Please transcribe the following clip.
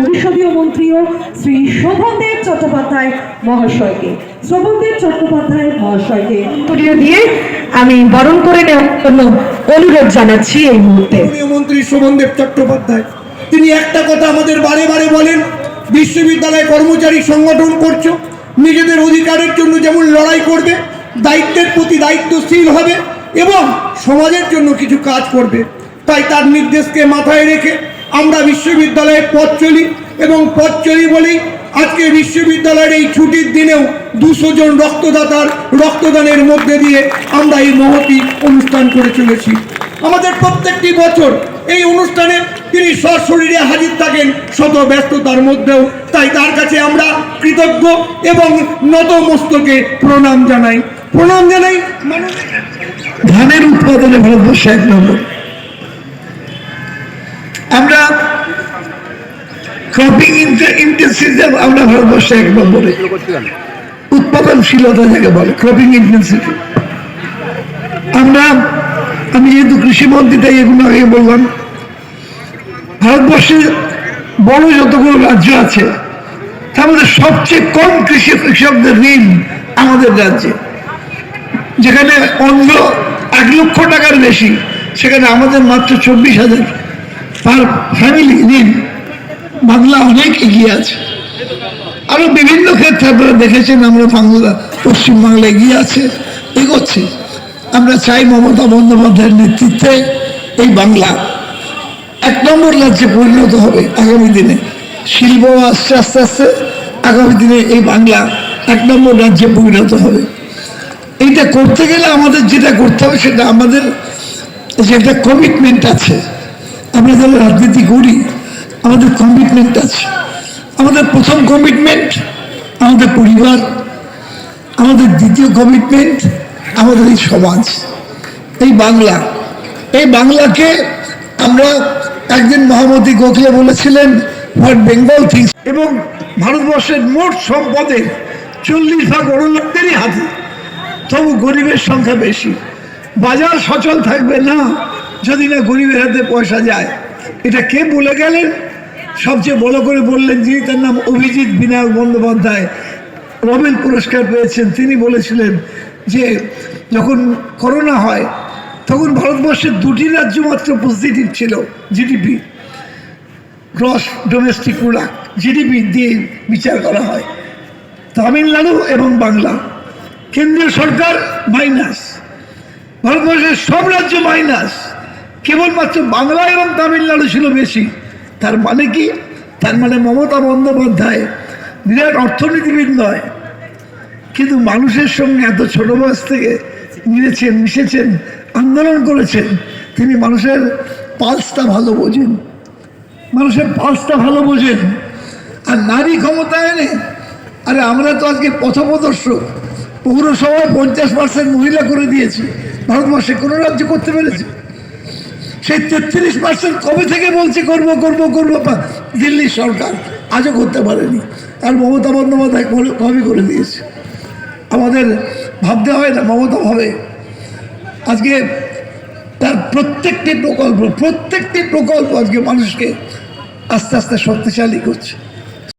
পরিষদীয় মন্ত্রীও শ্রী শোভনদেব চট্টোপাধ্যায় মহাশয়কে উত্তরীয় দিয়ে আমি বরণ করে নেওয়ার জন্য অনুরোধ জানাচ্ছি এই মুহূর্তে। মন্ত্রী শোভনদেব চট্টোপাধ্যায় তিনি একটা কথা আমাদের বারে বারে বলেন, বিশ্ববিদ্যালয় কর্মচারী সংগঠন করছো, নিজেদের অধিকারের জন্য যেমন লড়াই করবে, দায়িত্বের প্রতি দায়িত্বশীল হবে এবং সমাজের জন্য কিছু কাজ করবে। তাই তার নির্দেশকে মাথায় রেখে আমরা বিশ্ববিদ্যালয়ে পথ চলি এবং পথ চলি বলেই আজকে বিশ্ববিদ্যালয়ের এই ছুটির দিনেও 200 জন রক্তদাতার রক্তদানের মধ্যে দিয়ে আমরা এই মহতি অনুষ্ঠান করে চলেছি। আমাদের প্রত্যেকটি বছর এই অনুষ্ঠানে তিনি সশরীরে হাজির থাকেন শত ব্যস্ততার মধ্যেও। তাই তার কাছে আমরা কৃতজ্ঞ এবং নতমস্তকে প্রণাম জানাই। ধানের উৎপাদনে ভারতবর্ষ 1 নম্বর। আমরা ক্রপিং ইন্টেন্সিটি আমরা ভারতবর্ষে 1 নম্বরে। উৎপাদনশীলতা যাকে বলে ক্রপিং ইন্টেন্সিটি আমি যেহেতু কৃষিমন্ত্রী তাই এগুলো আগে বললাম। ভারতবর্ষে বড় যতগুলো রাজ্য আছে তার মধ্যে সবচেয়ে কম কৃষকদের ঋণ আমাদের রাজ্যে। যেখানে অন্ধ্র 1 লক্ষ টাকার বেশি, সেখানে আমাদের মাত্র 24,000 পার ফ্যামিলি ঋণ। বাংলা অনেক এগিয়ে আছে। আরো বিভিন্ন ক্ষেত্রে আপনারা দেখেছেন আমরা পশ্চিমবাংলা এগিয়ে আছে, এগোচ্ছে। আমরা চাই মমতা বন্দ্যোপাধ্যায়ের নেতৃত্বে এই বাংলা 1 নম্বর রাজ্যে পরিণত হবে আগামী দিনে। শিল্প আস্তে আস্তে আস্তে আগামী দিনে এই বাংলা 1 নম্বর রাজ্যে পরিণত হবে। এইটা করতে গেলে আমাদের যেটা করতে হবে সেটা আমাদের যে একটা কমিটমেন্ট আছে। আমরা যারা রাজনীতি করি আমাদের কমিটমেন্ট আছে। আমাদের প্রথম কমিটমেন্ট আমাদের পরিবার, আমাদের দ্বিতীয় কমিটমেন্ট আমাদের এই সমাজ, এই বাংলা। এই বাংলাকে আমরা একদিন মহামতি গোখলে বলেছিলেন হোয়াট বেঙ্গল থিংস। এবং ভারতবর্ষের মোট সম্পদের 40% বড়লোকদেরই হাতে, তবু গরিবের সংখ্যা বেশি। বাজার সচল থাকবে না যদি না গরিবের হাতে পয়সা যায়। এটা কে বলে গেলেন? সবচেয়ে বড় করে বললেন যিনি, তার নাম অভিজিৎ বিনায়ক বন্দ্যোপাধ্যায়, নোবেল পুরস্কার পেয়েছেন। তিনি বলেছিলেন যে যখন করোনা হয় তখন ভারতবর্ষের 2টি রাজ্য মাত্র পজিটিভ ছিল GDP, gross domestic product, GDP দিয়ে বিচার করা হয়, তামিলনাড়ু এবং বাংলা। কেন্দ্রীয় সরকার মাইনাস, ভারতবর্ষের সব রাজ্য মাইনাস, কেবলমাত্র বাংলা এবং তামিলনাড়ু ছিল বেশি। তার মানে কি? তার মানে মমতা বন্দ্যোপাধ্যায় বিরাট অর্থনীতিবিদ নয়, কিন্তু মানুষের সঙ্গে এত ছোট বয়স থেকে মিশেছেন, আন্দোলন করেছেন। তিনি মানুষের পালসটা ভালো বোঝেন, আর নারী ক্ষমতায়নে আরে আমরা তো আজকে পথপ্রদর্শক। পৌরসভায় 50% মহিলা করে দিয়েছি। ভারতবর্ষে কোনো রাজ্য করতে পেরেছে? সেই 33% কবে থেকে বলছে করবো দিল্লি সরকার, আজও করতে পারেনি। আর মমতা বন্দ্যোপাধ্যায় কবে করে দিয়েছে? আমাদের ভাবতে হয় না? মমতা ভাবে। আজকে তার প্রত্যেকটি প্রকল্প আজকে মানুষকে আস্তে আস্তে শক্তিশালী করছে।